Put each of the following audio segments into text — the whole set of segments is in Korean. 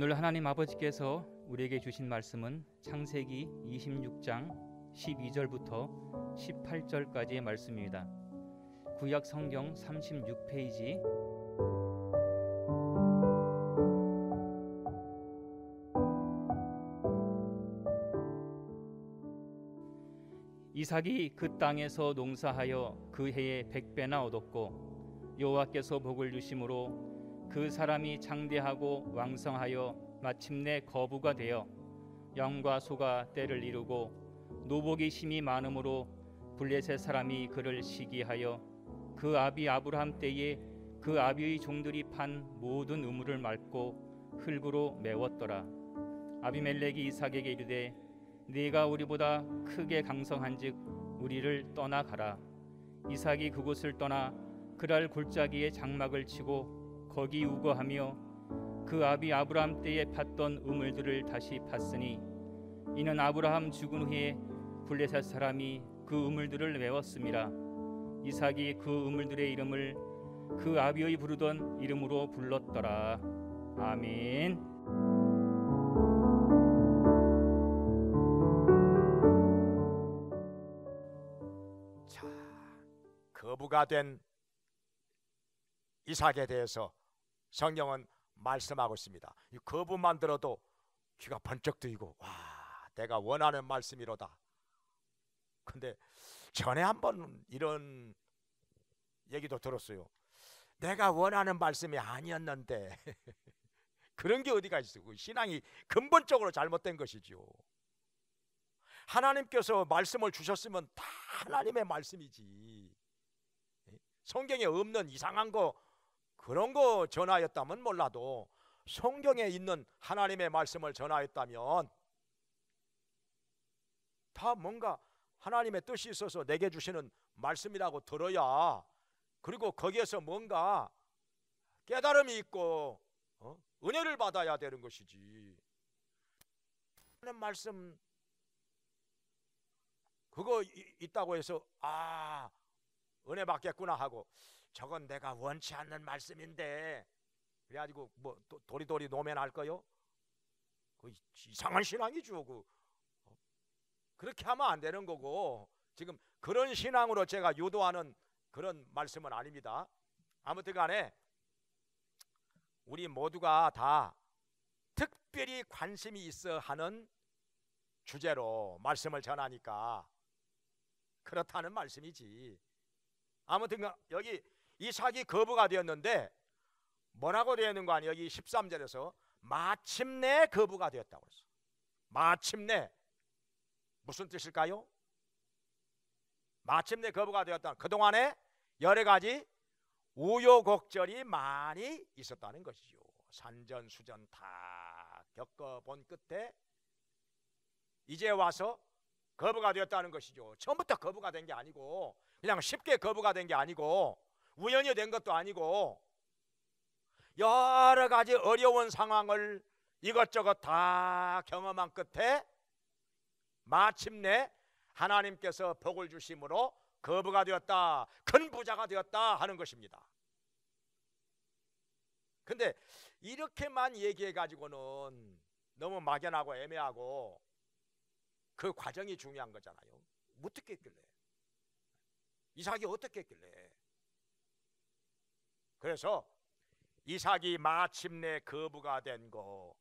오늘 하나님 아버지께서 우리에게 주신 말씀은 창세기 26장 12절부터 18절까지의 말씀입니다. 구약 성경 36페이지. 이삭이 그 땅에서 농사하여 그 해에 100배나 얻었고 여호와께서 복을 주심으로 그 사람이 장대하고 왕성하여 마침내 거부가 되어 양과 소가 떼를 이루고 노복이 심이 많음으로 블레셋 사람이 그를 시기하여 그 아비 아브라함 때에 그 아비의 종들이 판 모든 우물을 맑고 흙으로 메웠더라. 아비멜렉이 이삭에게 이르되 네가 우리보다 크게 강성한즉 우리를 떠나가라. 이삭이 그곳을 떠나 그랄 골짜기에 장막을 치고 거기 우거하며 그 아비 아브라함 때에 팠던 우물들을 다시 팠으니 이는 아브라함 죽은 후에 블레셋 사람이 그 우물들을 메웠음이라. 이삭이 그 우물들의 이름을 그 아비의 부르던 이름으로 불렀더라. 아멘. 자, 거부가 된 이삭에 대해서 성경은 말씀하고 있습니다. 이 거부만 들어도 귀가 번쩍 뜨이고, 와, 내가 원하는 말씀이로다. 근데 전에 한번 이런 얘기도 들었어요. 내가 원하는 말씀이 아니었는데 그런 게 어디가 있어. 신앙이 근본적으로 잘못된 것이죠. 하나님께서 말씀을 주셨으면 다 하나님의 말씀이지. 성경에 없는 이상한 거 그런 거 전하였다면 몰라도 성경에 있는 하나님의 말씀을 전하였다면 다 뭔가 하나님의 뜻이 있어서 내게 주시는 말씀이라고 들어야, 그리고 거기에서 뭔가 깨달음이 있고 은혜를 받아야 되는 것이지. 하나님 말씀 그거 있다고 해서 은혜 받겠구나 하고 저건 내가 원치 않는 말씀인데 그래가지고 뭐 도리도리 노면할 거요? 그 이상한 신앙이죠. 그렇게 하면 안 되는 거고, 지금 그런 신앙으로 제가 유도하는 그런 말씀은 아닙니다. 아무튼 간에 우리 모두가 다 특별히 관심이 있어 하는 주제로 말씀을 전하니까 그렇다는 말씀이지. 아무튼 여기 이삭이 거부가 되었는데 뭐라고 되어 있는 거 아니에요? 여기 13절에서 마침내 거부가 되었다고 했어. 마침내 무슨 뜻일까요? 마침내 거부가 되었다. 그동안에 여러 가지 우여곡절이 많이 있었다는 것이죠. 산전수전 다 겪어본 끝에 이제 와서 거부가 되었다는 것이죠. 처음부터 거부가 된 게 아니고, 그냥 쉽게 거부가 된 게 아니고, 우연히 된 것도 아니고, 여러 가지 어려운 상황을 이것저것 다 경험한 끝에 마침내 하나님께서 복을 주심으로 거부가 되었다, 큰 부자가 되었다 하는 것입니다. 근데 이렇게만 얘기해 가지고는 너무 막연하고 애매하고 그 과정이 중요한 거잖아요. 어떻게 했길래? 이삭이 어떻게 했길래? 그래서 이삭이 마침내 거부가 된 거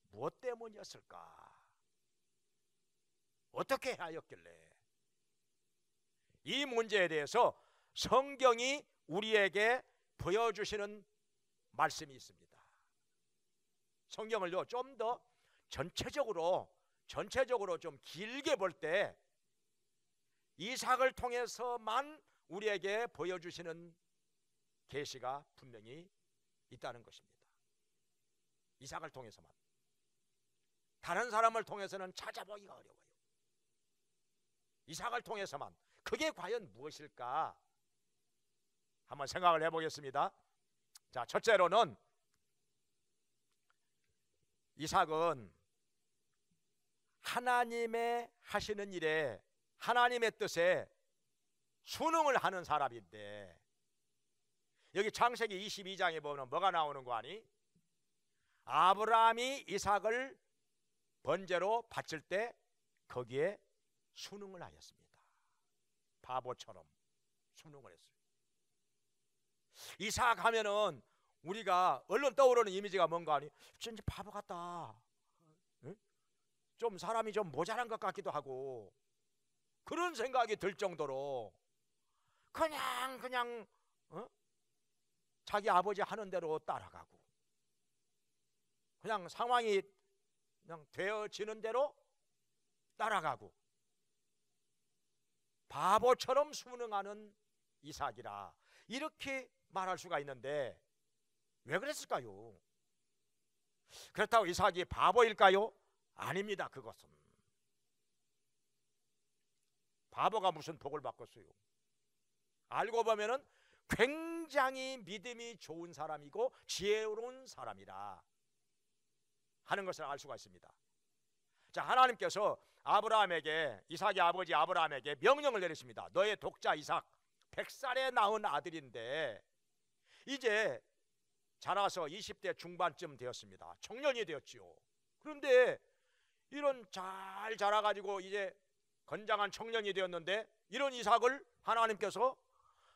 무엇 때문이었을까? 어떻게 하였길래? 이 문제에 대해서 성경이 우리에게 보여주시는 말씀이 있습니다. 성경을요 좀 더 전체적으로 좀 길게 볼 때 이삭을 통해서만 우리에게 보여주시는 계시가 분명히 있다는 것입니다. 이삭을 통해서만. 다른 사람을 통해서는 찾아보기가 어려워요. 이삭을 통해서만. 그게 과연 무엇일까? 한번 생각을 해보겠습니다. 자, 첫째로는 이삭은 하나님의 하시는 일에, 하나님의 뜻에 순응을 하는 사람인데, 여기 창세기 22장에 보면 뭐가 나오는 거 아니? 아브라함이 이삭을 번제로 바칠 때 거기에 순응을 하였습니다. 바보처럼 순응을 했어요. 이삭 하면은 우리가 얼른 떠오르는 이미지가 뭔가 하니 진짜 바보 같다. 응? 좀 사람이 좀 모자란 것 같기도 하고 그런 생각이 들 정도로 그냥 자기 아버지 하는 대로 따라가고 그냥 상황이 그냥 되어지는 대로 따라가고 바보처럼 순응하는 이삭이라 이렇게 말할 수가 있는데 왜 그랬을까요? 그렇다고 이삭이 바보일까요? 아닙니다. 그것은 바보가 무슨 복을 받겠어요. 알고 보면은 굉장히 믿음이 좋은 사람이고 지혜로운 사람이라 하는 것을 알 수가 있습니다. 자, 하나님께서 아브라함에게 이삭의 아버지 아브라함에게 명령을 내리십니다. 너의 독자 이삭 100살에 낳은 아들인데 이제 자라서 20대 중반쯤 되었습니다. 청년이 되었지요. 그런데 이런 잘 자라가지고 이제 건장한 청년이 되었는데 이런 이삭을 하나님께서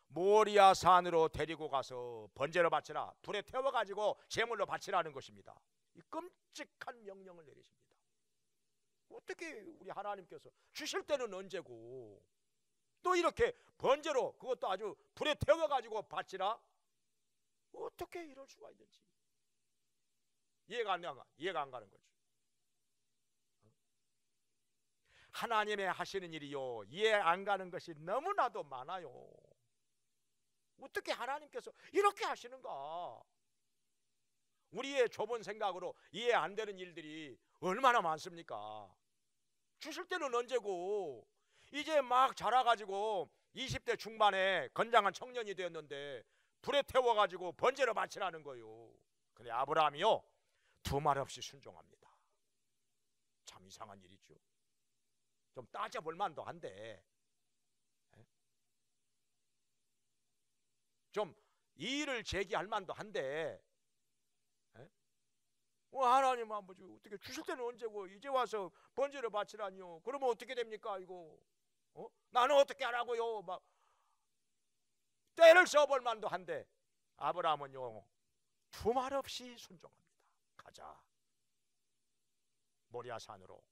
모리아 산으로 데리고 가서 번제로 바치라, 불에 태워가지고 제물로 바치라는 것입니다. 이 끔찍한 명령을 내리십니다. 어떻게 우리 하나님께서 주실 때는 언제고 또 이렇게 번제로 그것도 아주 불에 태워가지고 바치라? 어떻게 이럴 수가 있는지 이해가 안 가는 거죠. 하나님의 하시는 일이요 이해 안 가는 것이 너무나도 많아요. 어떻게 하나님께서 이렇게 하시는가? 우리의 좁은 생각으로 이해 안 되는 일들이 얼마나 많습니까? 주실 때는 언제고 이제 막 자라가지고 20대 중반에 건장한 청년이 되었는데 불에 태워가지고 번제로 바치라는 거예요. 근데 아브라함이요 두말 없이 순종합니다. 참 이상한 일이죠. 좀 따져볼 만도 한데 좀 이의를 제기할 만도 한데 하나님 아버지 어떻게 주실 때는 언제고 이제 와서 번제를 바치라니요. 그러면 어떻게 됩니까 이거? 나는 어떻게 하라고요? 막 때를 써볼 만도 한데 아브라함은요 두말 없이 순종합니다. 가자 모리아 산으로.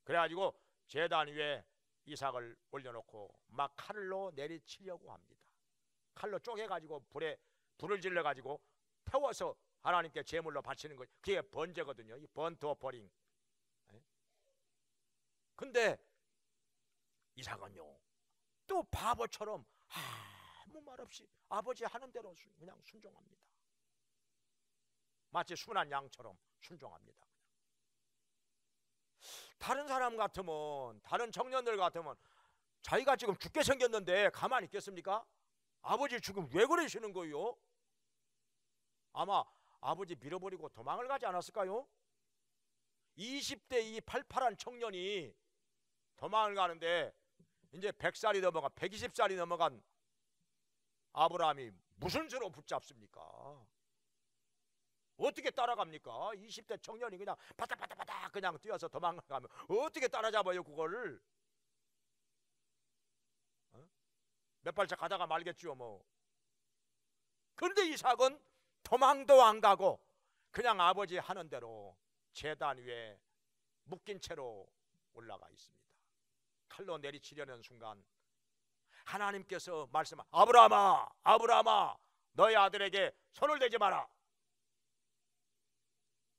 그래가지고 제단 위에 이삭을 올려놓고 막 칼로 내리치려고 합니다. 칼로 쪼개가지고 불을 질러가지고 태워서 하나님께 제물로 바치는 것, 그게 번제거든요. 이 번트 오퍼링. 근데 이삭은요 또 바보처럼 아무 말 없이 아버지 하는 대로 그냥 순종합니다. 마치 순한 양처럼 순종합니다. 다른 사람 같으면, 다른 청년들 같으면 자기가 지금 죽게 생겼는데 가만히 있겠습니까? 아버지 지금 왜 그러시는 거예요? 아마 아버지 밀어버리고 도망을 가지 않았을까요? 20대 이 팔팔한 청년이 도망을 가는데 이제 100살이 넘어간 120살이 넘어간 아브라함이 무슨 수로 붙잡습니까? 어떻게 따라갑니까? 20대 청년이 그냥 바닥바닥바닥 그냥 뛰어서 도망가면 어떻게 따라잡아요 그거를? 몇 발짝 가다가 말겠지요 뭐. 그런데 이삭은 도망도 안 가고 그냥 아버지 하는 대로 제단 위에 묶인 채로 올라가 있습니다. 칼로 내리치려는 순간 하나님께서 말씀하 아브라함아 아브라함아 너의 아들에게 손을 대지 마라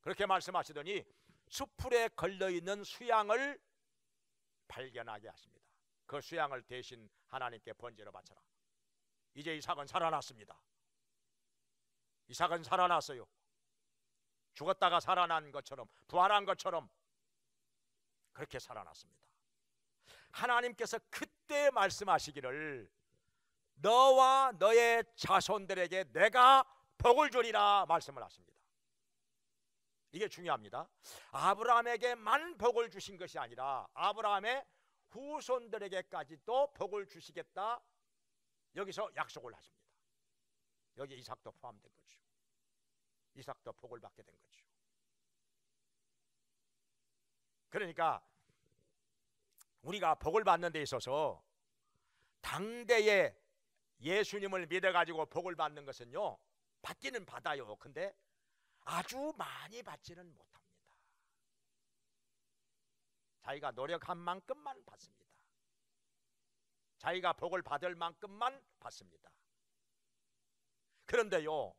그렇게 말씀하시더니 수풀에 걸려있는 수양을 발견하게 하십니다. 그 수양을 대신 하나님께 번제로 바쳐라. 이제 이삭은 살아났습니다. 이삭은 살아났어요. 죽었다가 살아난 것처럼 부활한 것처럼 그렇게 살아났습니다. 하나님께서 그때 말씀하시기를 너와 너의 자손들에게 내가 복을 주리라 말씀을 하십니다. 이게 중요합니다. 아브라함에게만 복을 주신 것이 아니라 아브라함의 후손들에게까지도 복을 주시겠다 여기서 약속을 하십니다. 여기 이삭도 포함된 거죠. 이삭도 복을 받게 된 거죠. 그러니까 우리가 복을 받는 데 있어서 당대에 예수님을 믿어가지고 복을 받는 것은요, 받기는 받아요. 근데 아주 많이 받지는 못합니다. 자기가 노력한 만큼만 받습니다. 자기가 복을 받을 만큼만 받습니다. 그런데요,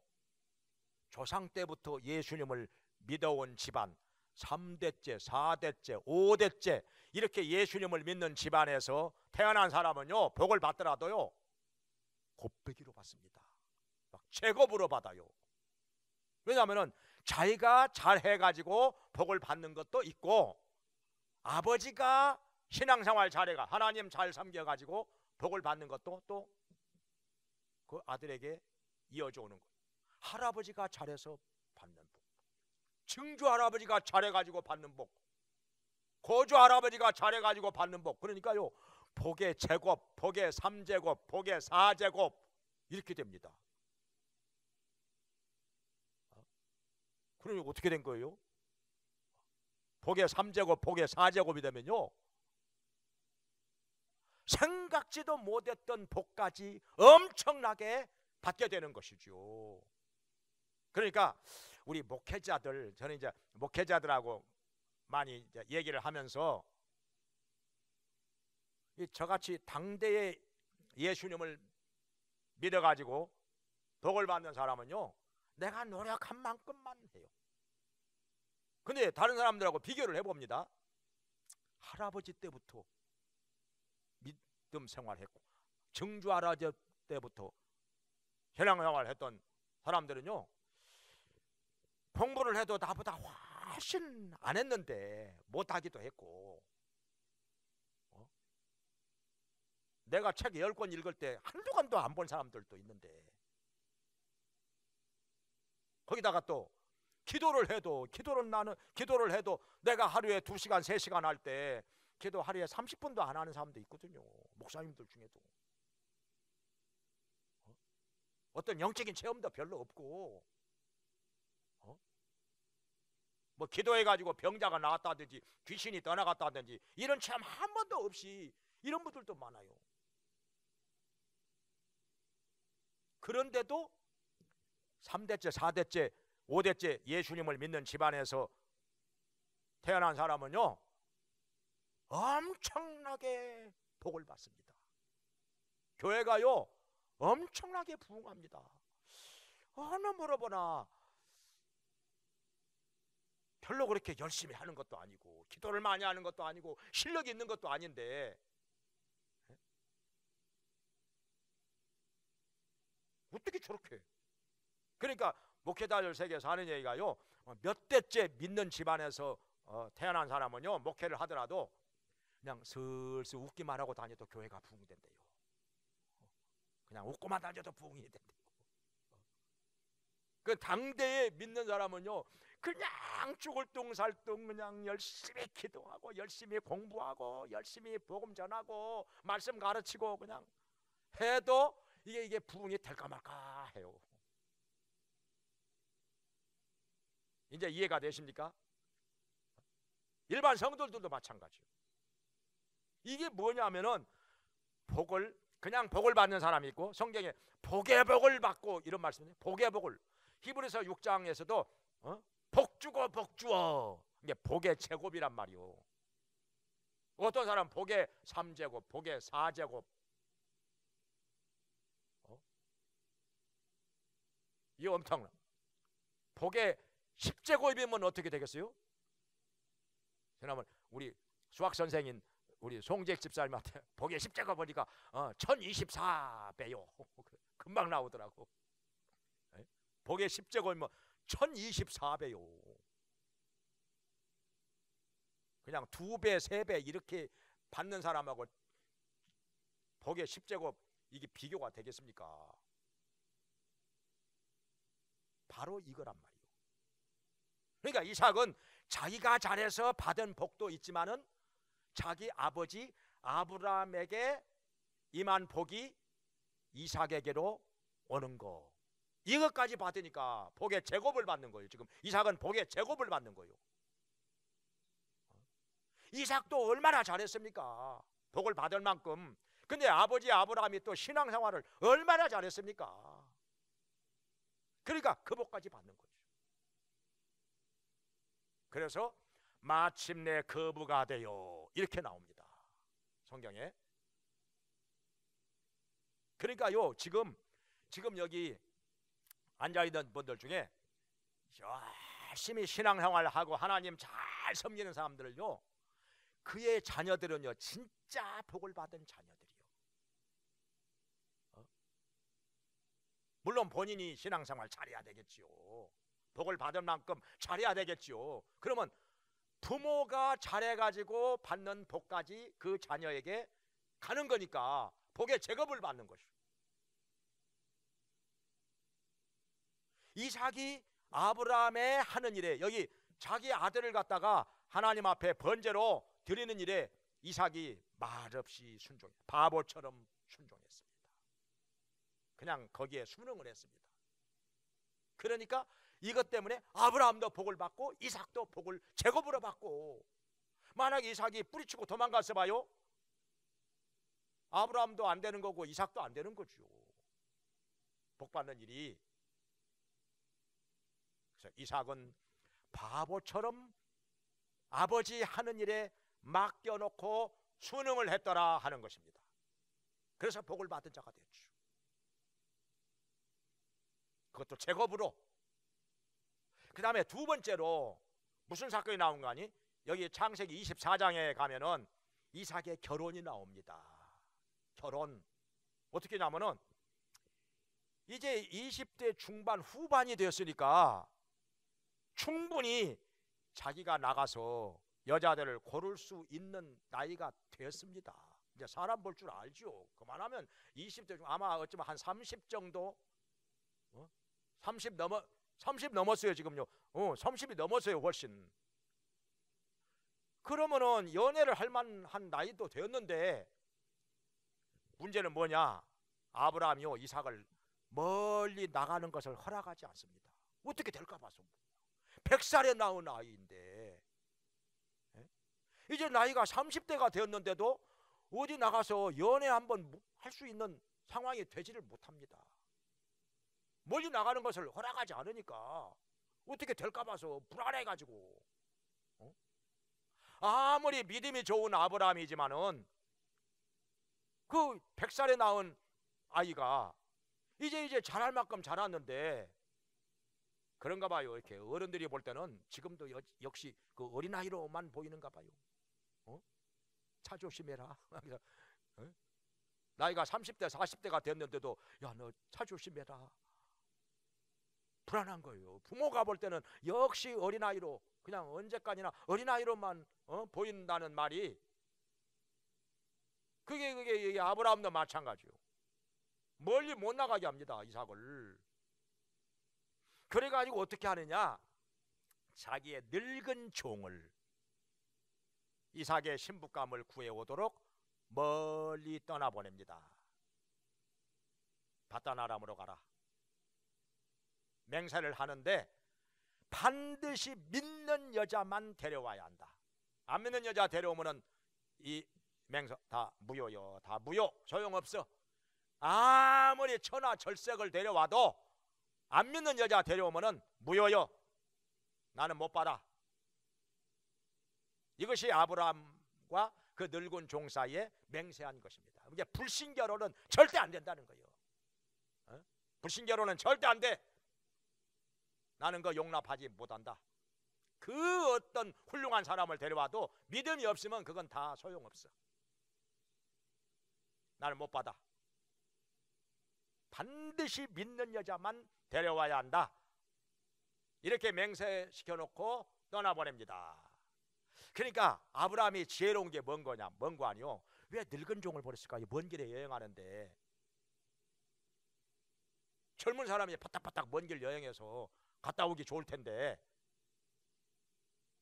조상 때부터 예수님을 믿어온 집안, 3대째, 4대째, 5대째 이렇게 예수님을 믿는 집안에서 태어난 사람은요, 복을 받더라도요 곱빼기로 받습니다. 막 제곱으로 받아요. 왜냐하면 자기가 잘해가지고 복을 받는 것도 있고, 아버지가 신앙생활 잘해가 하나님 잘 섬겨가지고 복을 받는 것도 또 그 아들에게 이어져 오는 거예요. 할아버지가 잘해서 받는 복, 증조 할아버지가 잘해가지고 받는 복, 고조 할아버지가 잘해가지고 받는 복. 그러니까요, 복의 제곱, 복의 3제곱, 복의 4제곱 이렇게 됩니다. 그러면 어떻게 된 거예요? 복의 3제곱, 복의 4제곱이 되면요, 생각지도 못했던 복까지 엄청나게 받게 되는 것이죠. 그러니까 우리 목회자들, 저는 이제 목회자들하고 많이 이제 얘기를 하면서 저같이 당대에 예수님을 믿어가지고 복을 받는 사람은요, 내가 노력한 만큼만 해요. 근데 다른 사람들하고 비교를 해봅니다. 할아버지 때부터 믿음 생활했고, 증조 할아버지 때부터 신앙생활 했던 사람들은요, 공부를 해도 나보다 훨씬 안 했는데 못하기도 했고, 내가 책 10권 읽을 때 한두 권도 안 본 사람들도 있는데, 거기다가 또 기도를 해도 내가 하루에 2시간 3시간 할 때 기도 하루에 30분도 안 하는 사람도 있거든요. 목사님들 중에도 어떤 영적인 체험도 별로 없고, 뭐 기도해가지고 병자가 나왔다든지 귀신이 떠나갔다든지 이런 체험 한 번도 없이 이런 분들도 많아요. 그런데도 3대째, 4대째, 5대째 예수님을 믿는 집안에서 태어난 사람은요, 엄청나게 복을 받습니다. 교회가요 엄청나게 부흥합니다. 어느 물어보나 별로 그렇게 열심히 하는 것도 아니고, 기도를 많이 하는 것도 아니고, 실력이 있는 것도 아닌데 어떻게 저렇게. 그러니까 목회자들 세계에서 하는 얘기가요, 몇 대째 믿는 집안에서 태어난 사람은요, 목회를 하더라도 그냥 슬슬 웃기만 하고 다녀도 교회가 부흥이 된대요. 그냥 웃고만 다녀도 부흥이 된대요. 그 당대에 믿는 사람은요, 그냥 죽을 뚱살뚱 그냥 열심히 기도하고 열심히 공부하고 열심히 복음 전하고 말씀 가르치고 그냥 해도 이게 부흥이 될까 말까 해요. 이제 이해가 되십니까? 일반 성도들도 마찬가지예요. 이게 뭐냐면은 그냥 복을 받는 사람이 있고, 성경에 복의 복을 받고 이런 말씀이에요. 복의 복을. 히브리서 6장에서도 복 주고 복 주어, 이게 복의 제곱이란 말이요. 어떤 사람은 복의 3제곱, 복의 4제곱, 이거 엄청나. 복의 10제곱이면 어떻게 되겠어요? 그러면 우리 수학 선생인 우리 송재익 집사님한테 복의 10제곱 보니까 1024배요. 금방 나오더라고. 복의 10제곱이면 1024배요. 그냥 2배, 3배 이렇게 받는 사람하고 복의 10제곱 이게 비교가 되겠습니까? 바로 이거란 말이에요. 그러니까 이삭은 자기가 잘해서 받은 복도 있지만은 자기 아버지 아브라함에게 임한 복이 이삭에게로 오는 거, 이것까지 받으니까 복의 제곱을 받는 거예요. 지금 이삭은 복의 제곱을 받는 거예요. 이삭도 얼마나 잘했습니까? 복을 받을 만큼. 근데 아버지 아브라함이 또 신앙생활을 얼마나 잘했습니까? 그러니까 그 복까지 받는 거죠. 그래서 마침내 거부가 되어 이렇게 나옵니다, 성경에. 그러니까요, 지금 여기 앉아있는 분들 중에 열심히 신앙생활을 하고 하나님 잘 섬기는 사람들을요, 그의 자녀들은요 진짜 복을 받은 자녀들이요. 물론 본인이 신앙생활 잘해야 되겠지요. 복을 받을 만큼 잘해야 되겠지요. 그러면 부모가 잘해가지고 받는 복까지 그 자녀에게 가는 거니까 복의 제곱을 받는 것이요. 이삭이 아브라함의 하는 일에, 여기 자기 아들을 갖다가 하나님 앞에 번제로 드리는 일에 이삭이 말없이 순종해, 바보처럼 순종했습니다. 그냥 거기에 순응을 했습니다. 그러니까 이것 때문에 아브라함도 복을 받고 이삭도 복을 제곱으로 받고, 만약에 이삭이 뿌리치고 도망갔어 봐요, 아브라함도 안 되는 거고 이삭도 안 되는 거죠, 복 받는 일이. 그래서 이삭은 바보처럼 아버지 하는 일에 맡겨놓고 순응을 했더라 하는 것입니다. 그래서 복을 받은 자가 됐죠. 그것도 제곱으로. 그 다음에 두 번째로 무슨 사건이 나온 거 아니? 여기 창세기 24장에 가면은 이삭의 결혼이 나옵니다. 결혼. 어떻게 하냐면은 이제 20대 중반 후반이 되었으니까 충분히 자기가 나가서 여자들을 고를 수 있는 나이가 되었습니다. 이제 사람 볼 줄 알죠. 그만하면 20대 중 아마 어쩌면 한 30 정도, 30 넘었어요 지금요. 30이 넘었어요 훨씬. 그러면은 연애를 할 만한 나이도 되었는데, 문제는 뭐냐? 아브라함이요 이삭을 멀리 나가는 것을 허락하지 않습니다. 어떻게 될까 봐서. 100살에 낳은 아이인데, 이제 나이가 30대가 되었는데도 어디 나가서 연애 한번 할 수 있는 상황이 되지를 못합니다. 멀리 나가는 것을 허락하지 않으니까 어떻게 될까 봐서 불안해가지고, 아무리 믿음이 좋은 아브라함이지만은 그 100살에 낳은 아이가 이제 자랄 만큼 자랐는데, 그런가 봐요. 이렇게 어른들이 볼 때는 지금도 역시 그 어린아이로만 보이는가 봐요. 차 조심해라. 나이가 30대 40대가 됐는데도 야 너 차 조심해라. 불안한 거예요. 부모가 볼 때는 역시 어린아이로, 그냥 언제까지나 어린아이로만 보인다는 말이, 그게 아브라함도 마찬가지요. 멀리 못 나가게 합니다, 이삭을. 그래가지고 어떻게 하느냐? 자기의 늙은 종을, 이삭의 신부감을 구해오도록 멀리 떠나보냅니다. 바다나람으로 가라. 맹세를 하는데 반드시 믿는 여자만 데려와야 한다. 안 믿는 여자 데려오면은 이 맹세 다 무효요. 다 무효. 소용없어. 아무리 천하절색을 데려와도 안 믿는 여자 데려오면은 무효요. 나는 못 받아. 이것이 아브라함과 그 늙은 종 사이에 맹세한 것입니다. 이게 불신결혼은 절대 안 된다는 거예요. 불신결혼은 절대 안 돼. 나는 그 용납하지 못한다. 그 어떤 훌륭한 사람을 데려와도 믿음이 없으면 그건 다 소용없어. 나는 못 받아. 반드시 믿는 여자만 데려와야 한다. 이렇게 맹세시켜 놓고 떠나보냅니다. 그러니까 아브라함이 지혜로운 게 뭔 거냐? 뭔 거 아니요? 왜 늙은 종을 버렸을까요? 먼 길에 여행하는데. 젊은 사람이 파닥파닥 먼 길 여행해서 갔다 오기 좋을 텐데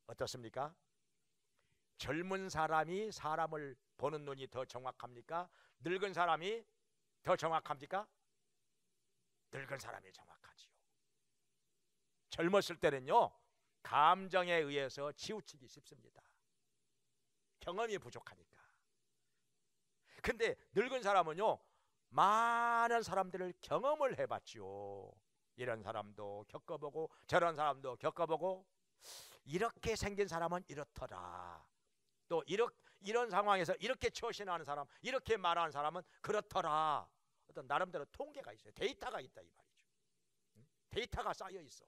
어떻습니까? 젊은 사람이 사람을 보는 눈이 더 정확합니까? 늙은 사람이 더 정확합니까? 늙은 사람이 정확하지. 젊었을 때는요 감정에 의해서 치우치기 쉽습니다. 경험이 부족하니까. 근데 늙은 사람은요 많은 사람들을 경험을 해봤지요. 이런 사람도 겪어보고 저런 사람도 겪어보고 이렇게 생긴 사람은 이렇더라. 또 이런 상황에서 이렇게 처신하는 사람, 이렇게 말하는 사람은 그렇더라. 어떤 나름대로 통계가 있어요. 데이터가 있다 이 말이죠. 데이터가 쌓여 있어.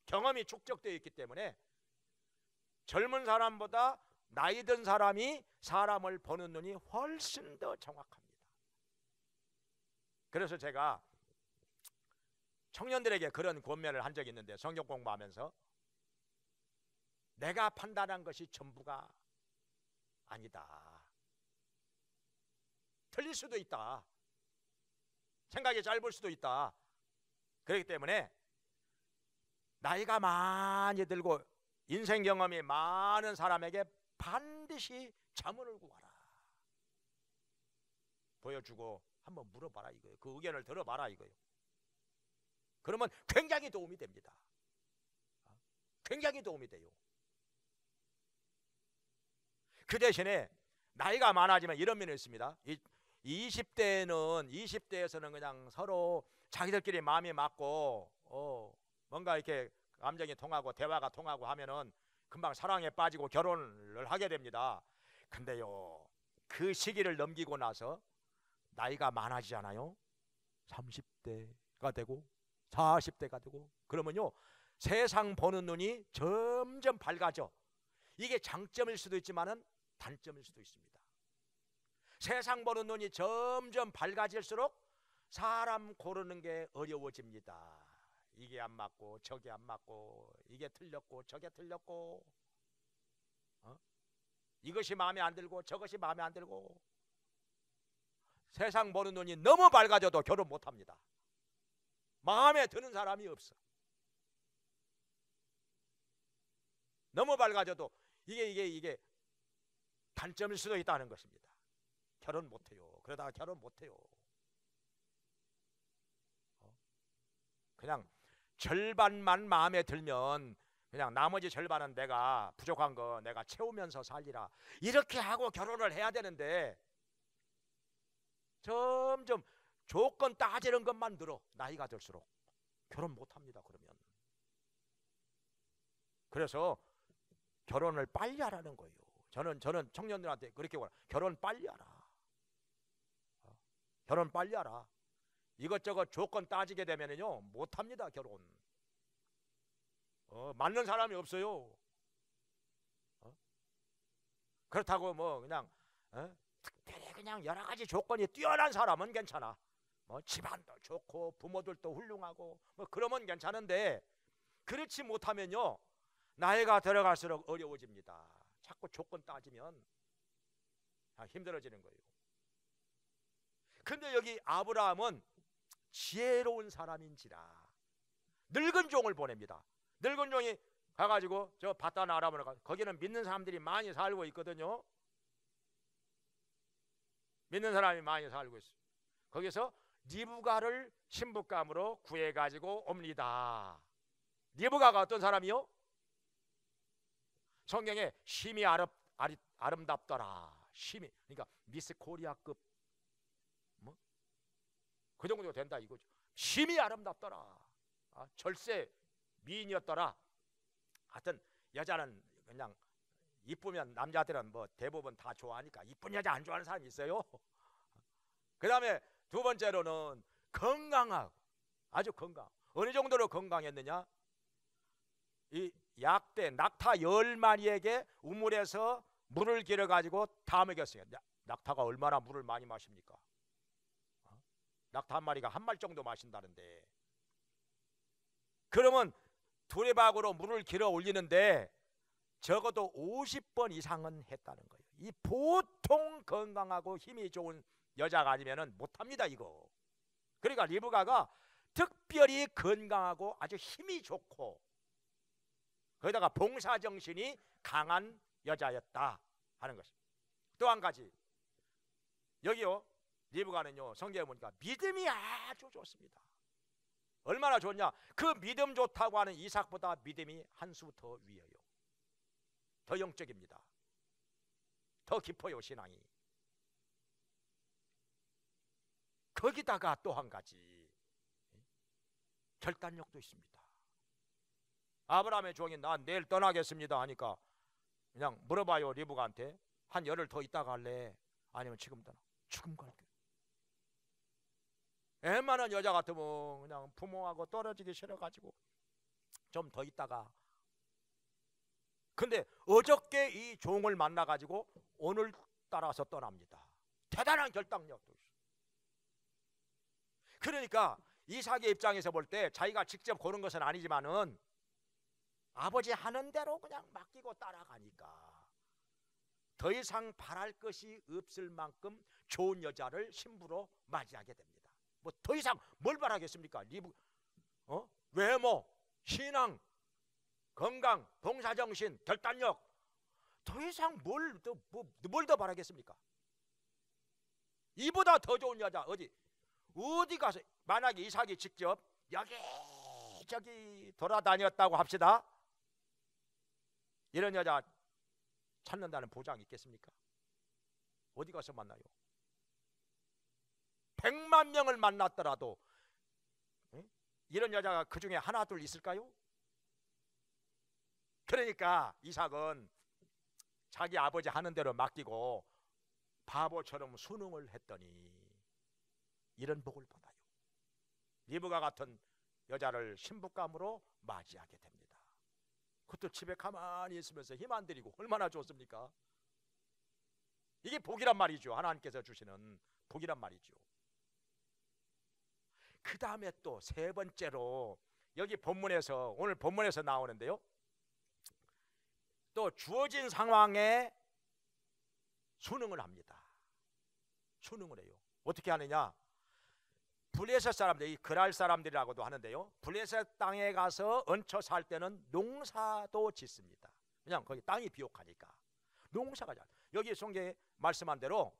경험이 축적되어 있기 때문에 젊은 사람보다 나이 든 사람이 사람을 보는 눈이 훨씬 더 정확합니다. 그래서 제가 청년들에게 그런 권면을 한 적이 있는데, 성경 공부하면서 내가 판단한 것이 전부가 아니다. 틀릴 수도 있다. 생각이 짧을 수도 있다. 그렇기 때문에 나이가 많이 들고 인생 경험이 많은 사람에게 반드시 자문을 구하라. 보여주고 한번 물어봐라 이거예요. 그 의견을 들어봐라 이거예요. 그러면 굉장히 도움이 됩니다. 굉장히 도움이 돼요. 그 대신에 나이가 많아지면 이런 면이 있습니다. 20대에서는 그냥 서로 자기들끼리 마음이 맞고 뭔가 이렇게 감정이 통하고 대화가 통하고 하면은 금방 사랑에 빠지고 결혼을 하게 됩니다. 근데요 그 시기를 넘기고 나서 나이가 많아지잖아요. 30대가 되고 40대가 되고 그러면요 세상 보는 눈이 점점 밝아져. 이게 장점일 수도 있지만은 단점일 수도 있습니다. 세상 보는 눈이 점점 밝아질수록 사람 고르는 게 어려워집니다. 이게 안 맞고 저게 안 맞고 이게 틀렸고 저게 틀렸고 이것이 마음에 안 들고 저것이 마음에 안 들고. 세상 보는 눈이 너무 밝아져도 결혼 못합니다. 마음에 드는 사람이 없어. 너무 밝아져도 이게 단점일 수도 있다는 것입니다. 결혼 못해요. 그러다가 결혼 못해요. 그냥 절반만 마음에 들면 그냥 나머지 절반은 내가 부족한 거 내가 채우면서 살리라 이렇게 하고 결혼을 해야 되는데 점점 조건 따지는 것만 늘어. 나이가 들수록 결혼 못합니다. 그러면 그래서 결혼을 빨리 하라는 거예요. 저는 청년들한테 그렇게 말해요. 결혼 빨리 하라. 결혼 빨리 하라. 이것저것 조건 따지게 되면요 못합니다. 결혼 맞는 사람이 없어요. 그렇다고 뭐 그냥 특별히 그냥 여러 가지 조건이 뛰어난 사람은 괜찮아. 뭐 집안도 좋고 부모들도 훌륭하고 뭐 그러면 괜찮은데 그렇지 못하면요 나이가 들어갈수록 어려워집니다. 자꾸 조건 따지면 힘들어지는 거예요. 근데 여기 아브라함은 지혜로운 사람인지라 늙은 종을 보냅니다. 늙은 종이 가가지고 저 바단 아람으로 가. 거기는 믿는 사람들이 많이 살고 있거든요. 믿는 사람이 많이 살고 있어요. 거기서 리브가를 신부감으로 구해가지고 옵니다. 리브가가 어떤 사람이요? 성경에 심히 아름답더라. 심히 그러니까 미스 코리아급 뭐? 그 정도 된다 이거죠. 심히 아름답더라. 절세 미인이었더라. 하여튼 여자는 그냥 이쁘면 남자들은 뭐 대부분 다 좋아하니까 이쁜 여자 안 좋아하는 사람이 있어요. 그 다음에 두 번째로는 건강하고 아주 건강. 어느 정도로 건강했느냐? 이 약대 낙타 10마리에게 우물에서 물을 길어가지고 다 먹였어요. 낙타가 얼마나 물을 많이 마십니까? 낙타 한 마리가 한 말 정도 마신다는데 그러면 두레박으로 물을 길어 올리는데 적어도 50번 이상은 했다는 거예요. 이 보통 건강하고 힘이 좋은 여자가 아니면 못합니다 이거. 그러니까 리브가가 특별히 건강하고 아주 힘이 좋고 거기다가 봉사정신이 강한 여자였다 하는 것입니다. 또 한 가지 여기요 리브가는요 성경에 보니까 믿음이 아주 좋습니다. 얼마나 좋냐. 그 믿음 좋다고 하는 이삭보다 믿음이 한 수 더 위에요. 더 영적입니다. 더 깊어요, 신앙이. 거기다가 또 한 가지 결단력도 있습니다. 아브라함의 종이 난 내일 떠나겠습니다 하니까 그냥 물어봐요, 리브가한테. 한 열흘 더 있다가 갈래? 아니면 지금 떠나? 지금 갈게. 웬만한 여자 같으면 그냥 부모하고 떨어지기 싫어가지고 좀 더 있다가. 근데 어저께 이 종을 만나가지고 오늘 따라서 떠납니다. 대단한 결단력도 있어요. 그러니까 이삭의 입장에서 볼 때 자기가 직접 고른 것은 아니지만은 아버지 하는 대로 그냥 맡기고 따라가니까 더 이상 바랄 것이 없을 만큼 좋은 여자를 신부로 맞이하게 됩니다. 뭐 더 이상 뭘 바라겠습니까? 외모, 신앙, 건강, 봉사정신, 결단력, 더 이상 뭘 더 바라겠습니까? 이보다 더 좋은 여자 어디 가서, 만약에 이삭이 직접 여기저기 돌아다녔다고 합시다. 이런 여자 찾는다는 보장이 있겠습니까? 어디 가서 만나요? 100만 명을 만났더라도 이런 여자가 그 중에 하나 둘 있을까요? 그러니까 이삭은 자기 아버지 하는 대로 맡기고 바보처럼 순응을 했더니 이런 복을 받아요. 리브가 같은 여자를 신부감으로 맞이하게 됩니다. 그것도 집에 가만히 있으면서 힘 안 들이고 얼마나 좋습니까? 이게 복이란 말이죠. 하나님께서 주시는 복이란 말이죠. 그 다음에 또 세 번째로 여기 본문에서, 오늘 본문에서 나오는데요, 또 주어진 상황에 순응을 합니다. 순응을 해요. 어떻게 하느냐? 블레셋 사람들, 이 그랄 사람들이라고도 하는데요, 블레셋 땅에 가서 얹혀 살 때는 농사도 짓습니다. 그냥 거기 땅이 비옥하니까 농사가 잘. 여기 성경에 말씀한 대로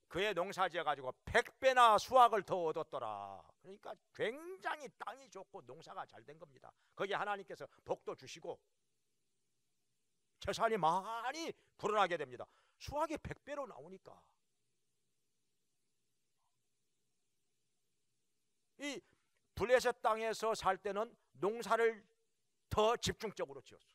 그의 농사 지어가지고 100배나 수확을 더 얻었더라. 그러니까 굉장히 땅이 좋고 농사가 잘 된 겁니다. 거기 하나님께서 복도 주시고 재산이 많이 불어나게 됩니다. 수확이 100배로 나오니까. 이 블레셋 땅에서 살 때는 농사를 더 집중적으로 지었어요.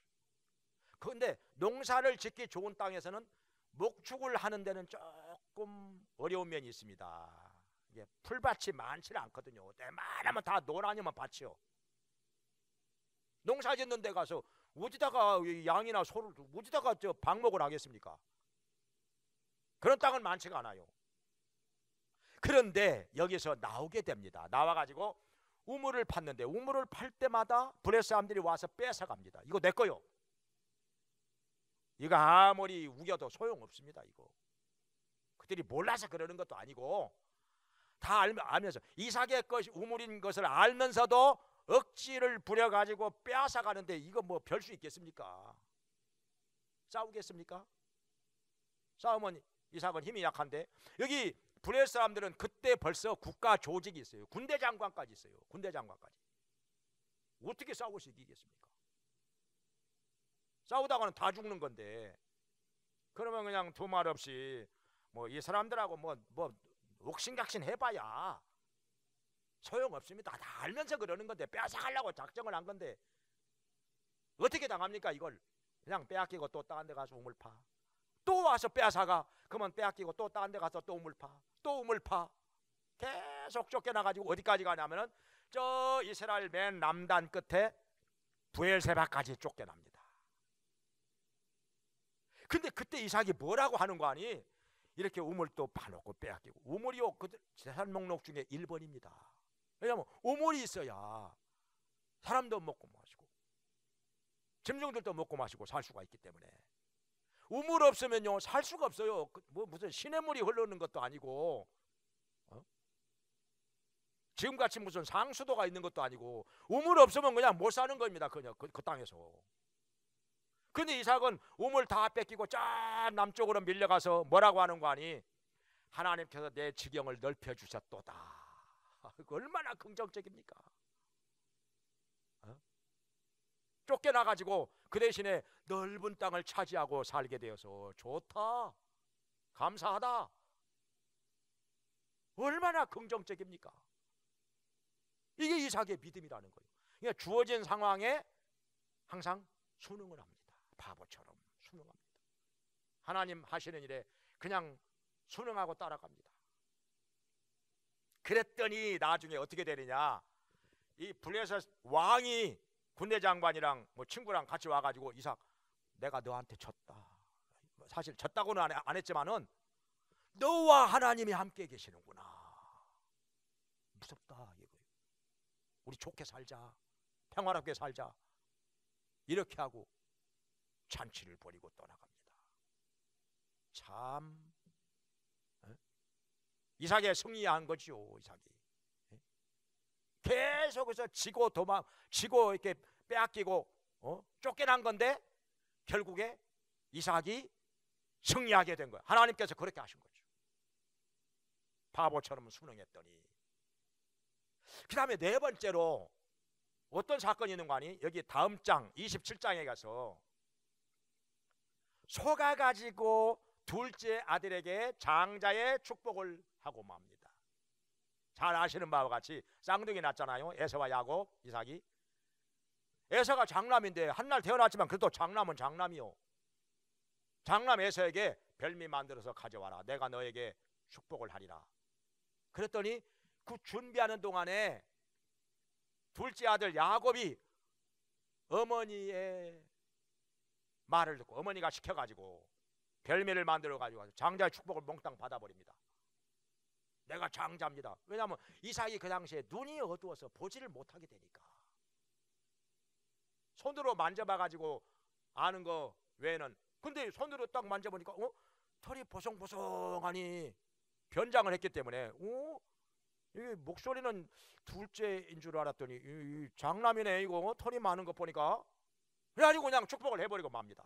그런데 농사를 짓기 좋은 땅에서는 목축을 하는 데는 조금 어려운 면이 있습니다. 이게 풀밭이 많지 않거든요. 웬만하면 다 노란이면 밭이요. 농사 짓는 데 가서 어디다가 양이나 소를 어디다가 방목을 하겠습니까? 그런 땅은 많지가 않아요. 그런데 여기서 나오게 됩니다. 나와가지고 우물을 팠는데 우물을 팔 때마다 블레셋 사람들이 와서 뺏어갑니다. 이거 내 거요. 이거 아무리 우겨도 소용없습니다. 이거 그들이 몰라서 그러는 것도 아니고 다 알면서, 이삭의 것이 우물인 것을 알면서도 억지를 부려가지고 빼앗아가는데 이거 뭐 별 수 있겠습니까? 싸우겠습니까? 싸우면 이삭은 힘이 약한데, 여기 블레셋 사람들은 그때 벌써 국가 조직이 있어요. 군대 장관까지 있어요. 군대 장관까지. 어떻게 싸우고서 이기겠습니까? 싸우다가는 다 죽는 건데, 그러면 그냥 두 말 없이 뭐 이 사람들하고 뭐 옥신각신 해봐야 소용없습니다. 다 알면서 그러는 건데, 빼앗아가려고 작정을 한 건데 어떻게 당합니까? 이걸 그냥 빼앗기고 또 다른 데 가서 우물 파, 또 와서 빼앗아가, 그러면 빼앗기고 또 다른 데 가서 또 우물 파, 또 우물 파, 계속 쫓겨나가지고 어디까지 가냐면은 저 이스라엘 맨 남단 끝에 브엘세바까지 쫓겨납니다. 근데 그때 이삭이 뭐라고 하는 거 아니? 이렇게 우물 또 파놓고 빼앗기고, 우물이요 그 재산 목록 중에 1번입니다. 왜냐하면 우물이 있어야 사람도 먹고 마시고 짐승들도 먹고 마시고 살 수가 있기 때문에. 우물 없으면요 살 수가 없어요. 뭐 무슨 시냇물이 흐르는 것도 아니고, 지금같이 무슨 상수도가 있는 것도 아니고, 우물 없으면 그냥 못 사는 겁니다. 그냥 그 땅에서. 근데 이삭은 우물 다 뺏기고 저 남쪽으로 밀려가서 뭐라고 하는 거 아니? 하나님께서 내 지경을 넓혀 주셨도다. 얼마나 긍정적입니까? 쫓겨나가지고 그 대신에 넓은 땅을 차지하고 살게 되어서 좋다, 감사하다. 얼마나 긍정적입니까? 이게 이삭의 믿음이라는 거예요. 그러니까 주어진 상황에 항상 순응을 합니다. 바보처럼 순응합니다. 하나님 하시는 일에 그냥 순응하고 따라갑니다. 그랬더니 나중에 어떻게 되느냐, 이 블레셋 왕이 군대 장관이랑 뭐 친구랑 같이 와가지고 이삭, 내가 너한테 졌다. 사실 졌다고는 안 했지만은 너와 하나님이 함께 계시는구나. 무섭다 이거예요. 우리 좋게 살자, 평화롭게 살자. 이렇게 하고 잔치를 벌이고 떠나갑니다. 참 이삭의 승리한 거지요. 이삭이 계속해서 지고 이렇게 빼앗기고 쫓겨난 건데 결국에 이삭이 승리하게 된 거예요. 하나님께서 그렇게 하신 거죠. 바보처럼 순응했더니. 그 다음에 네 번째로 어떤 사건이 있는 거 아니? 여기 다음 장 27장에 가서 속아가지고 둘째 아들에게 장자의 축복을 하고 맙니다. 잘 아시는 바와 같이 쌍둥이 낳잖아요. 에서와 야곱, 이삭이. 에서가 장남인데 한날 태어났지만 그래도 장남은 장남이요. 장남 에서에게 별미 만들어서 가져와라. 내가 너에게 축복을 하리라. 그랬더니 그 준비하는 동안에 둘째 아들 야곱이 어머니의 말을 듣고 어머니가 시켜가지고 별미를 만들어가지고 장자의 축복을 몽땅 받아버립니다. 내가 장자입니다. 왜냐하면 이삭이 그 당시에 눈이 어두워서 보지를 못하게 되니까. 손으로 만져봐가지고 아는 거 외에는. 근데 손으로 딱 만져보니까 털이 보송보송하니 변장을 했기 때문에 이 목소리는 둘째인 줄 알았더니 이 장남이네. 이거 털이 많은 거 보니까. 그래가지고 그냥 축복을 해버리고 맙니다.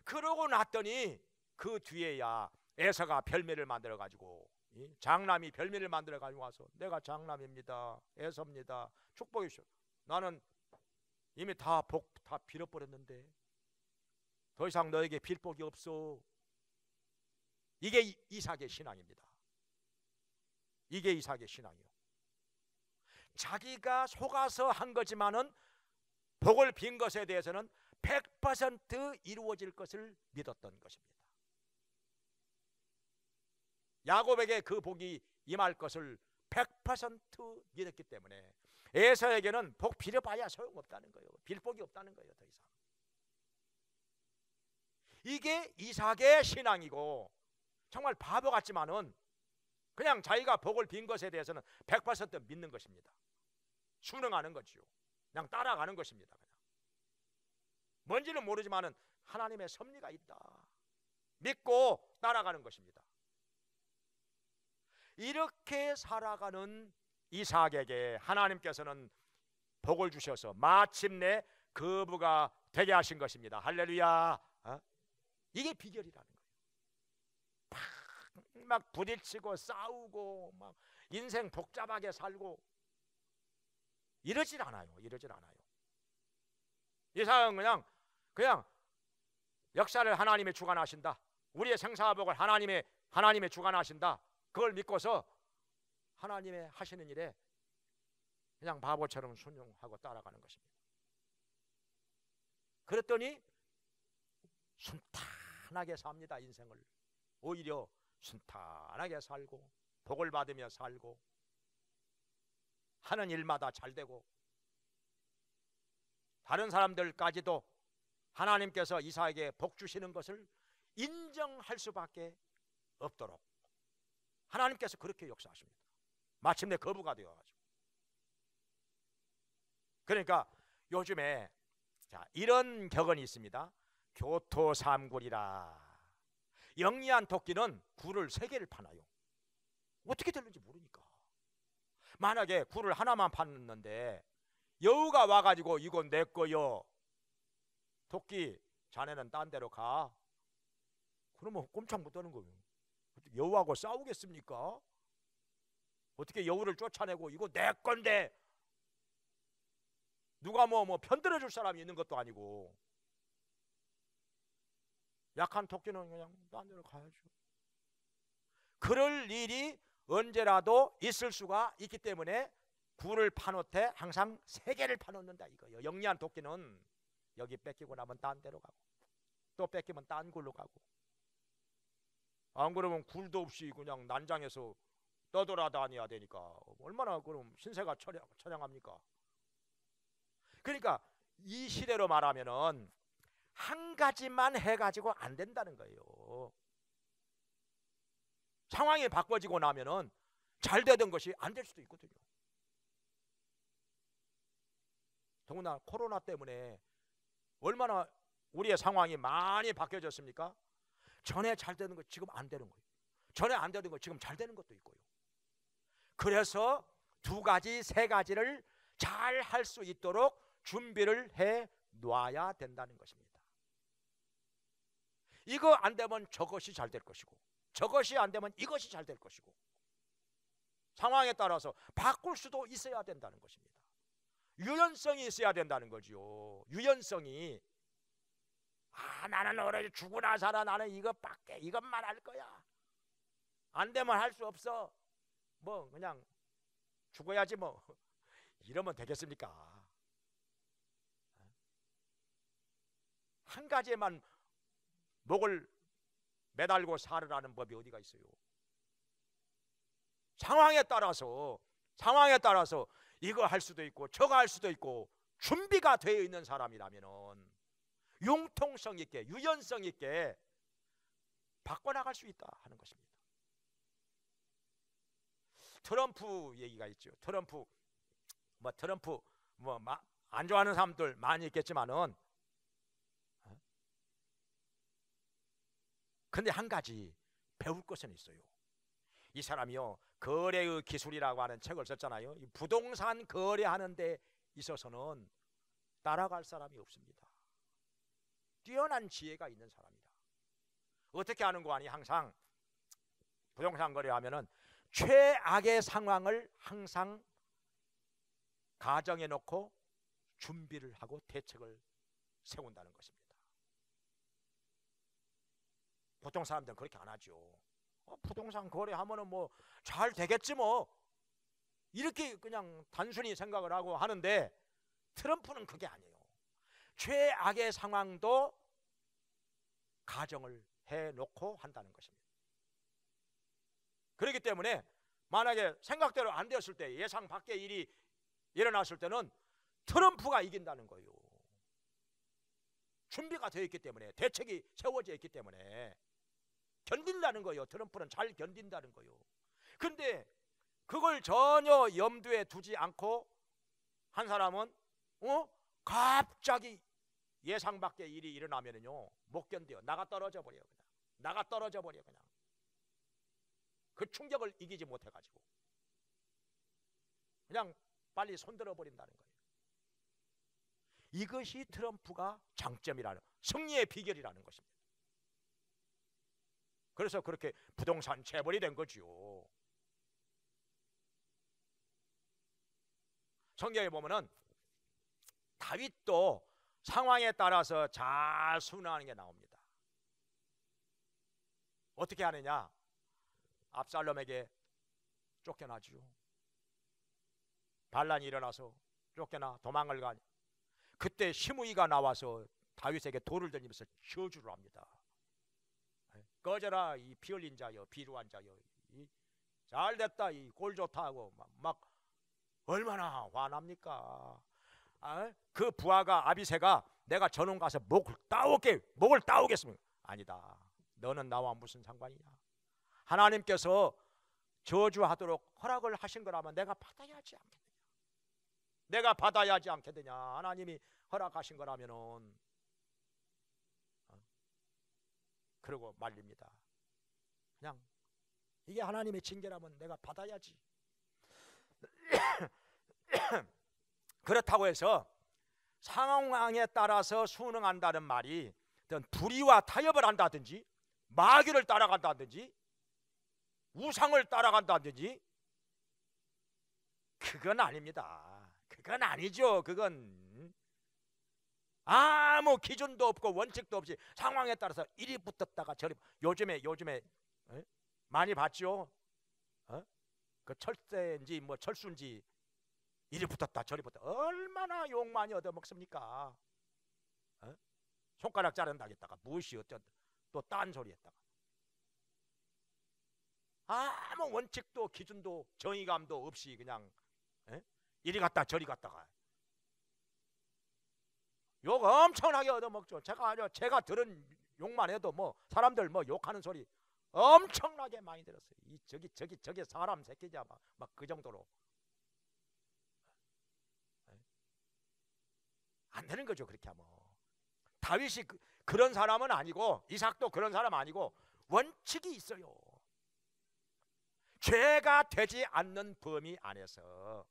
그러고 났더니 그 뒤에야 에서가 별미를 만들어가지고 장남이 별미를 만들어가지고 와서 내가 장남입니다, 에서입니다, 축복해 주시오. 나는 이미 다 빌어버렸는데 더 이상 너에게 빌 복이 없어. 이게 이삭의 신앙입니다. 이게 이삭의 신앙이요. 자기가 속아서 한 거지만은 복을 빈 것에 대해서는 100% 이루어질 것을 믿었던 것입니다. 야곱에게 그 복이 임할 것을 100% 믿었기 때문에 에서에게는 복 빌어봐야 소용없다는 거예요. 빌 복이 없다는 거예요. 더 이상. 이게 이삭의 신앙이고, 정말 바보 같지만은 그냥 자기가 복을 빈 것에 대해서는 100% 믿는 것입니다. 순응하는 거지요. 그냥 따라가는 것입니다. 그냥. 뭔지는 모르지만은 하나님의 섭리가 있다 믿고 따라가는 것입니다. 이렇게 살아가는 이삭에게 하나님께서는 복을 주셔서 마침내 거부가 되게 하신 것입니다. 할렐루야. 이게 비결이라는 거예요. 막 부딪히고 싸우고 막 인생 복잡하게 살고 이러질 않아요. 이러질 않아요. 이삭은 그냥 역사를 하나님이 주관하신다. 우리의 생사복을 하나님의 주관하신다. 그걸 믿고서 하나님의 하시는 일에 그냥 바보처럼 순종하고 따라가는 것입니다. 그랬더니 순탄하게 삽니다. 인생을 오히려 순탄하게 살고 복을 받으며 살고 하는 일마다 잘 되고 다른 사람들까지도 하나님께서 이삭에게 복 주시는 것을 인정할 수밖에 없도록 하나님께서 그렇게 역사하십니다. 마침내 거부가 되어가지고. 그러니까 요즘에 이런 격언이 있습니다. 교토삼굴이라. 영리한 토끼는 굴을 3개를 파나요. 어떻게 되는지 모르니까. 만약에 굴을 하나만 팠는데 여우가 와가지고 이건 내 거요, 토끼 자네는 딴 데로 가, 그러면 꼼짝 못하는 거예요. 여우하고 싸우겠습니까? 어떻게 여우를 쫓아내고 이거 내 건데 누가 뭐 편들어 줄 사람이 있는 것도 아니고 약한 토끼는 그냥 딴 데로 가야죠. 그럴 일이 언제라도 있을 수가 있기 때문에 굴을 파놓되 항상 3개를 파놓는다 이거예요. 영리한 토끼는 여기 뺏기고 나면 딴 데로 가고 또 뺏기면 딴 굴로 가고, 안 그러면 굴도 없이 그냥 난장에서 떠돌아다녀야 되니까 얼마나 그럼 신세가 처량합니까? 그러니까 이 시대로 말하면은 한 가지만 해가지고 안 된다는 거예요. 상황이 바꿔지고 나면은 잘 되던 것이 안 될 수도 있거든요. 더구나 코로나 때문에 얼마나 우리의 상황이 많이 바뀌어졌습니까? 전에 잘 되는 거 지금 안 되는 거예요. 전에 안 되는 거 지금 잘 되는 것도 있고요. 그래서 2가지, 3가지를 잘 할 수 있도록 준비를 해 놔야 된다는 것입니다. 이거 안 되면 저것이 잘 될 것이고, 저것이 안 되면 이것이 잘 될 것이고, 상황에 따라서 바꿀 수도 있어야 된다는 것입니다. 유연성이 있어야 된다는 거죠. 유연성이. 나는 오래 죽으나 살아 나는 이것만 할 거야. 안 되면 할 수 없어. 뭐 그냥 죽어야지 뭐. 이러면 되겠습니까? 한 가지에만 목을 매달고 살으라는 법이 어디가 있어요? 상황에 따라서 이거 할 수도 있고 저거 할 수도 있고 준비가 되어 있는 사람이라면은 융통성 있게, 유연성 있게 바꿔나갈 수 있다 하는 것입니다. 트럼프 얘기가 있죠. 트럼프 안 좋아하는 사람들 많이 있겠지만은, 근데 한 가지 배울 것은 있어요. 이 사람이요, 거래의 기술이라고 하는 책을 썼잖아요. 이 부동산 거래하는 데 있어서는 따라갈 사람이 없습니다. 뛰어난 지혜가 있는 사람이다. 어떻게 하는 거 아니? 항상 부동산 거래하면은 최악의 상황을 항상 가정해 놓고 준비를 하고 대책을 세운다는 것입니다. 보통 사람들은 그렇게 안 하죠. 부동산 거래하면은 뭐 잘 되겠지 뭐, 이렇게 그냥 단순히 생각을 하고 하는데, 트럼프는 그게 아니에요. 최악의 상황도 가정을 해놓고 한다는 것입니다. 그렇기 때문에 만약에 생각대로 안 되었을 때, 예상 밖의 일이 일어났을 때는 트럼프가 이긴다는 거예요. 준비가 되어 있기 때문에, 대책이 세워져 있기 때문에 견딘다는 거예요. 트럼프는 잘 견딘다는 거예요. 근데 그걸 전혀 염두에 두지 않고 한 사람은 갑자기 예상 밖의 일이 일어나면은요 못 견뎌요. 나가 떨어져 버려요. 그냥 그 충격을 이기지 못해 가지고 그냥 빨리 손들어 버린다는 거예요. 이것이 트럼프가 장점이라는, 승리의 비결이라는 것입니다. 그래서 그렇게 부동산 재벌이 된 거죠. 성경에 보면은 다윗도 상황에 따라서 잘 순응하는 게 나옵니다. 어떻게 하느냐? 압살롬에게 쫓겨나죠. 반란이 일어나서 쫓겨나 도망을 가니, 그때 시므이가 나와서 다윗에게 돌을 던지면서 저주를 합니다. 꺼져라 이 피 흘린 자여, 비루한 자여, 잘됐다 이 꼴 좋다 하고 막 얼마나 화납니까? 그 부하가 아비새가 내가 전원 가서 목을 따오겠습니다. 아니다. 너는 나와 무슨 상관이냐? 하나님께서 저주하도록 허락을 하신 거라면 내가 받아야지 않겠느냐? 하나님이 허락하신 거라면은. 그러고 말립니다. 그냥 이게 하나님의 징계라면 내가 받아야지. 그렇다고 해서 상황에 따라서 순응한다는 말이 어떤 불의와 타협을 한다든지, 마귀를 따라간다든지, 우상을 따라간다든지, 그건 아닙니다. 그건 아니죠. 그건 아무 기준도 없고 원칙도 없이 상황에 따라서 이리 붙었다가 저리. 요즘에 많이 봤죠. 그 철새인지 뭐 철수인지 이리 붙었다 저리 붙었다. 얼마나 욕 많이 얻어먹습니까? 손가락 자른다겠다가 무엇이 어쩐다 또 딴소리 했다가. 아무 원칙도 기준도 정의감도 없이 그냥 이리 갔다 저리 갔다가 욕 엄청나게 얻어먹죠. 제가 들은 욕만 해도 뭐 사람들 뭐 욕하는 소리 엄청나게 많이 들었어요. 저기 사람 새끼자 막 그 정도로 안 되는 거죠. 그렇게 하면 다윗이 그런 사람은 아니고 이삭도 그런 사람 아니고 원칙이 있어요. 죄가 되지 않는 범위 안에서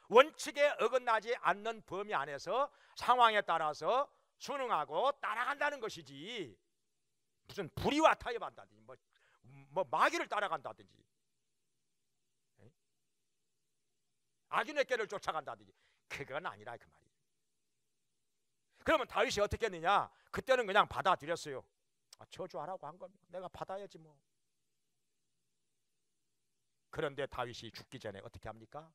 원칙에 어긋나지 않는 범위 안에서 상황에 따라서 순응하고 따라간다는 것이지 무슨 불의와 타협한다든지 뭐 마귀를 따라간다든지 악인의 길을 쫓아간다든지 그건 아니라 그 말이에요. 그러면 다윗이 어떻게 했느냐? 그때는 그냥 받아들였어요. 저주하라고 한 거면 내가 받아야지 뭐. 그런데 다윗이 죽기 전에 어떻게 합니까?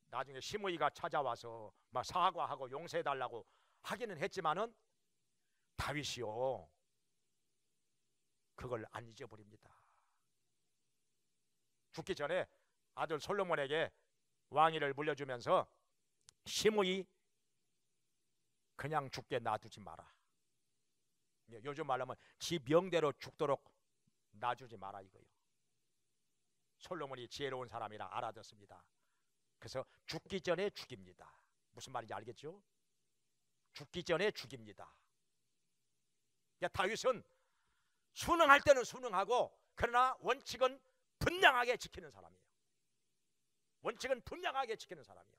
나중에 시므이가 찾아와서 막 사과하고 용서해달라고 하기는 했지만은 다윗이요 그걸 안 잊어버립니다. 죽기 전에 아들 솔로몬에게 왕위를 물려주면서 시므이 그냥 죽게 놔두지 마라. 요즘 말로 하면 지 명대로 죽도록 놔주지 마라 이거예요. 솔로몬이 지혜로운 사람이라 알아듣습니다. 그래서 죽기 전에 죽입니다. 무슨 말인지 알겠죠? 죽기 전에 죽입니다. 다윗은 순응할 때는 순응하고 그러나 원칙은 분명하게 지키는 사람이에요. 원칙은 분명하게 지키는 사람이에요.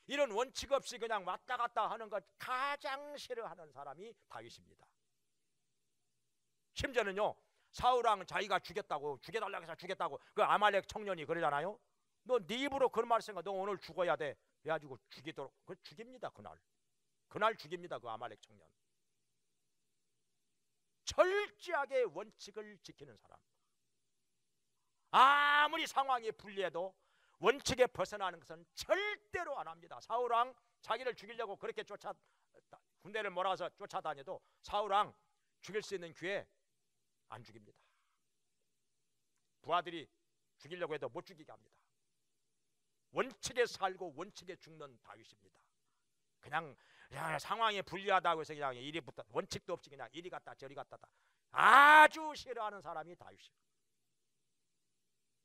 이런 원칙 없이 그냥 왔다 갔다 하는 것 가장 싫어하는 사람이 다윗입니다. 심지어는요 사울왕 자기가 죽여달라고 해서 죽였다고 그 아말렉 청년이 그러잖아요. 너 네 입으로 그런 말 생각 너 오늘 죽어야 돼 해가지고 죽이도록 그 죽입니다. 그날 죽입니다. 그 아말렉 청년. 철저하게 원칙을 지키는 사람. 아무리 상황이 불리해도 원칙에 벗어나는 것은 절대로 안 합니다. 사울왕 자기를 죽이려고 그렇게 군대를 몰아서 쫓아다녀도 사울왕 죽일 수 있는 기회 안 죽입니다. 부하들이 죽이려고 해도 못 죽이게 합니다. 원칙에 살고 원칙에 죽는 다윗입니다. 그냥 상황이 불리하다고 해서 그냥 이리부터 원칙도 없이 그냥 이리 갔다 저리 갔다 아주 싫어하는 사람이 다윗이에요.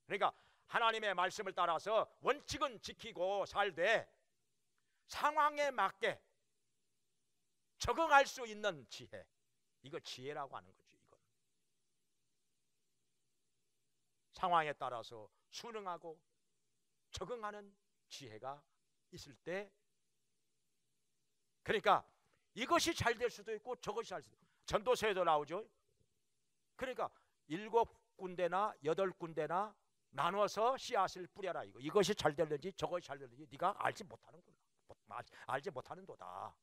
그러니까 하나님의 말씀을 따라서 원칙은 지키고 살되 상황에 맞게 적응할 수 있는 지혜, 이거 지혜라고 하는 거죠. 이건 상황에 따라서 순응하고 적응하는 지혜가 있을 때, 그러니까 이것이 잘 될 수도 있고 저것이 잘 될 수도 있고, 전도서에도 나오죠. 그러니까 7군데나 8군데나 나눠서 씨앗을 뿌려라. 이것이 잘 되는지 저것이 잘 되는지 네가 알지 못하는구나. 알지 못하는도다.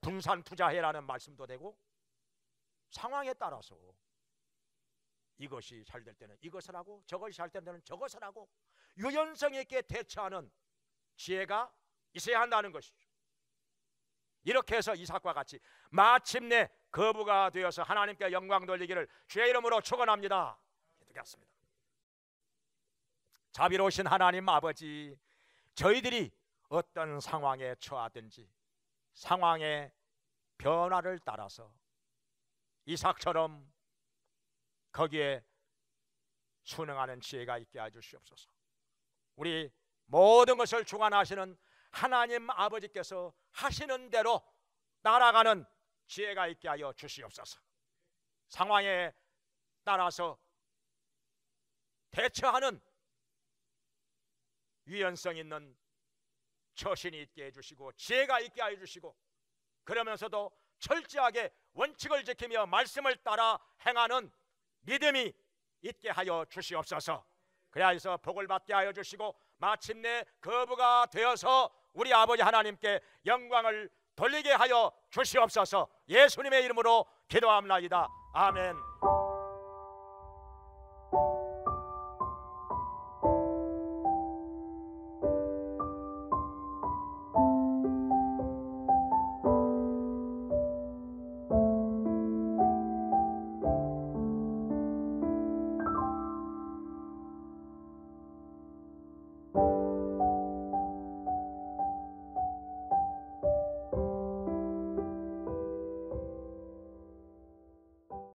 분산 투자해라는 말씀도 되고, 상황에 따라서 이것이 잘 될 때는 이것을 하고 저것이 잘 될 때는 저것을 하고 유연성 있게 대처하는 지혜가 있어야 한다는 것이죠. 이렇게 해서 이삭과 같이 마침내 거부가 되어서 하나님께 영광 돌리기를 주의 이름으로 축원합니다. 기도하겠습니다. 자비로우신 하나님 아버지, 저희들이 어떤 상황에 처하든지 상황의 변화를 따라서 이삭처럼 거기에 순응하는 지혜가 있게 해주시옵소서. 우리 모든 것을 주관하시는 하나님 아버지께서 하시는 대로 따라가는 지혜가 있게 하여 주시옵소서. 상황에 따라서 대처하는 유연성 있는 처신이 있게 해주시고 지혜가 있게 해주시고, 그러면서도 철저하게 원칙을 지키며 말씀을 따라 행하는 믿음이 있게 하여 주시옵소서. 그래서 복을 받게 하여 주시고 마침내 거부가 되어서 우리 아버지 하나님께 영광을 돌리게 하여 주시옵소서. 예수님의 이름으로 기도합나이다. 아멘.